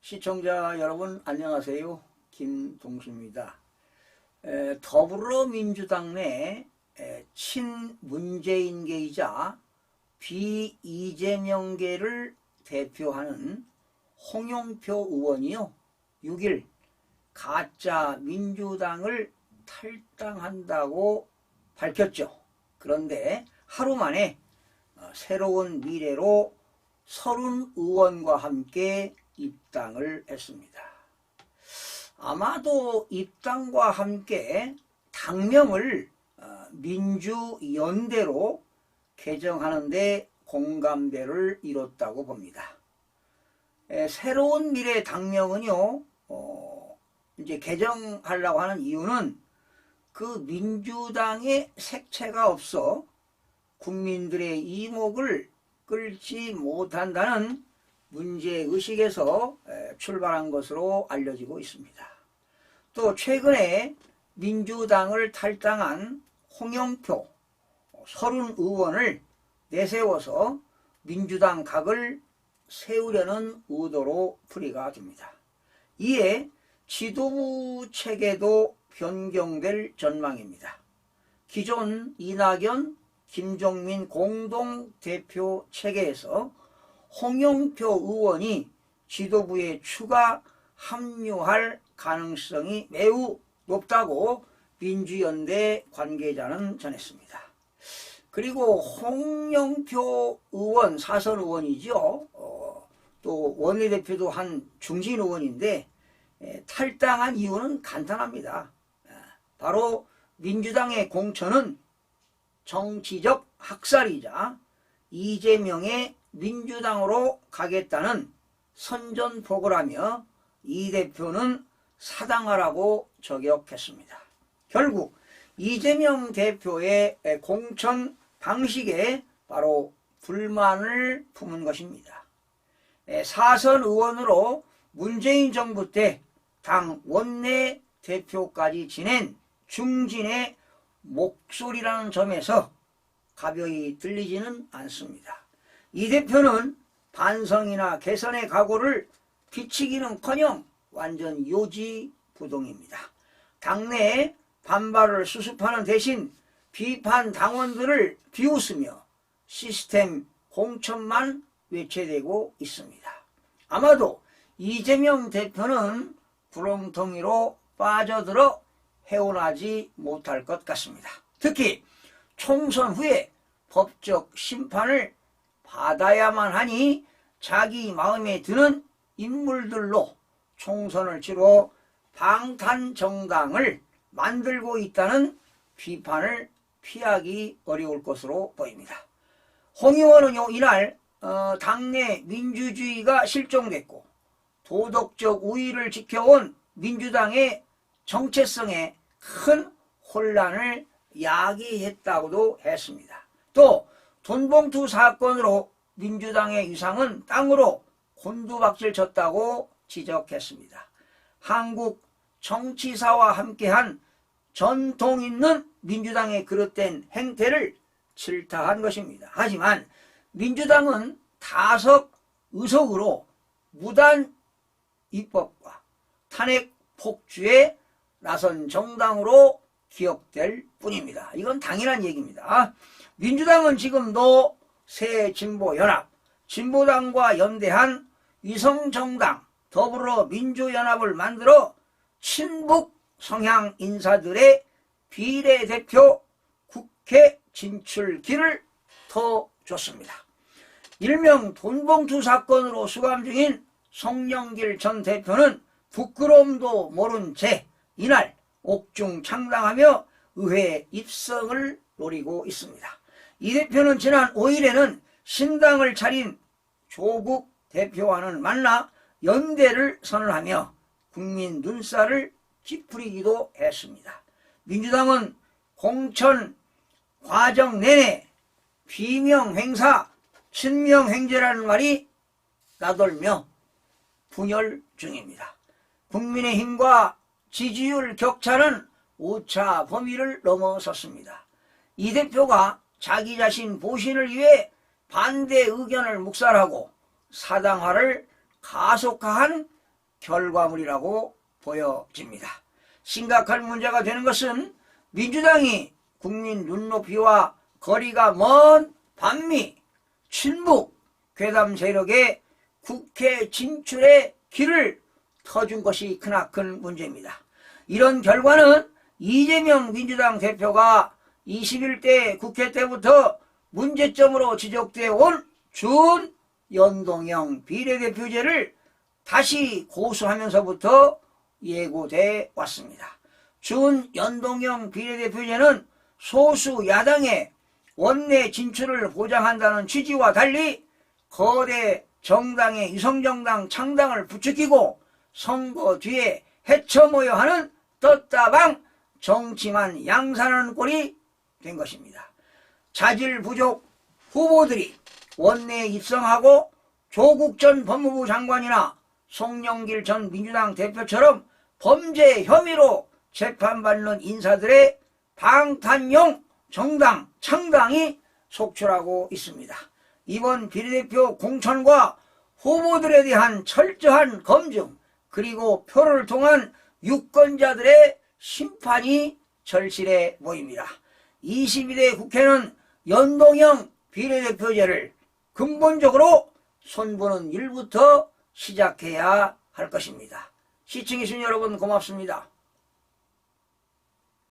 시청자 여러분 안녕하세요. 김동수입니다. 더불어민주당 내 친문재인계이자 비이재명계를 대표하는 홍영표 의원이요 6일 가짜 민주당을 탈당한다고 밝혔죠. 그런데 하루 만에 새로운 미래로 30 의원과 함께 입당을 했습니다. 아마도 입당과 함께 당명을 민주연대로 개정하는데 공감대를 이뤘다고 봅니다. 새로운 미래 당명은요, 이제 개정하려고 하는 이유는 그 민주당의 색채가 없어 국민들의 이목을 끌지 못한다는 문제의식에서 출발한 것으로 알려지고 있습니다. 또 최근에 민주당을 탈당한 홍영표 30 의원을 내세워서 민주당 각을 세우려는 의도로 풀이가 됩니다. 이에 지도부 체계도 변경될 전망입니다. 기존 이낙연, 김종민 공동대표 체계에서 홍영표 의원이 지도부에 추가 합류할 가능성이 매우 높다고 민주연대 관계자는 전했습니다. 그리고 홍영표 의원, 사선 의원이죠. 또 원내대표도 한 중진 의원인데 탈당한 이유는 간단합니다. 바로 민주당의 공천은 정치적 학살이자 이재명의 민주당으로 가겠다는 선전포고라며 이 대표는 사당하라고 저격했습니다. 결국 이재명 대표의 공천 방식에 바로 불만을 품은 것입니다. 사선 의원으로 문재인 정부 때 당 원내 대표까지 지낸 중진의 목소리라는 점에서 가벼이 들리지는 않습니다. 이 대표는 반성이나 개선의 각오를 비치기는커녕 완전 요지부동입니다. 당내에 반발을 수습하는 대신 비판 당원들을 비웃으며 시스템 공천만 외쳐대고 있습니다. 아마도 이재명 대표는 구렁텅이로 빠져들어 헤어나지 못할 것 같습니다. 특히 총선 후에 법적 심판을 받아야만 하니 자기 마음에 드는 인물들로 총선을 치러 방탄정당을 만들고 있다는 비판을 피하기 어려울 것으로 보입니다. 홍 의원은요, 이날 당내 민주주의가 실종됐고 도덕적 우위를 지켜온 민주당의 정체성에 큰 혼란을 야기했다고도 했습니다. 또 돈봉투 사건으로 민주당의 위상은 땅으로 곤두박질 쳤다고 지적했습니다. 한국 정치사와 함께한 전통 있는 민주당의 그릇된 행태를 질타한 것입니다. 하지만 민주당은 다석 의석으로 무단 입법과 탄핵 폭주에 나선 정당으로 기억될 뿐입니다. 이건 당연한 얘기입니다. 민주당은 지금도 새진보연합, 진보당과 연대한 위성정당 더불어민주연합을 만들어 친북 성향 인사들의 비례대표 국회 진출길을 터줬습니다. 일명 돈봉투 사건으로 수감 중인 송영길 전 대표는 부끄러움도 모른 채 이날 옥중 창당하며 의회 입성을 노리고 있습니다. 이 대표는 지난 5일에는 신당을 차린 조국 대표와는 만나 연대를 선언하며 국민 눈살을 찌푸리기도 했습니다. 민주당은 공천 과정 내내 비명행사, 친명행제라는 말이 나돌며 분열 중입니다. 국민의힘과 지지율 격차는 오차 범위를 넘어섰습니다. 이 대표가 자기 자신 보신을 위해 반대 의견을 묵살하고 사당화를 가속화한 결과물이라고 보여집니다. 심각한 문제가 되는 것은 민주당이 국민 눈높이와 거리가 먼 반미, 친북, 괴담 세력의 국회 진출의 길을 터준 것이 크나큰 문제입니다. 이런 결과는 이재명 민주당 대표가 21대 국회 때부터 문제점으로 지적되어 온 준연동형 비례대표제를 다시 고수하면서부터 예고돼 왔습니다. 준연동형 비례대표제는 소수 야당의 원내 진출을 보장한다는 취지와 달리 거대 정당의 위성정당 창당을 부추기고 선거 뒤에 헤쳐모여 하는 떴다방 정치만 양산하는 꼴이 된 것입니다. 자질 부족 후보들이 원내에 입성하고 조국 전 법무부 장관이나 송영길 전 민주당 대표처럼 범죄 혐의로 재판받는 인사들의 방탄용 정당 창당이 속출하고 있습니다. 이번 비례대표 공천과 후보들에 대한 철저한 검증 그리고 표를 통한 유권자들의 심판이 절실해 보입니다. 22대 국회는 연동형 비례대표제를 근본적으로 손보는 일부터 시작해야 할 것입니다. 시청해주신 여러분 고맙습니다.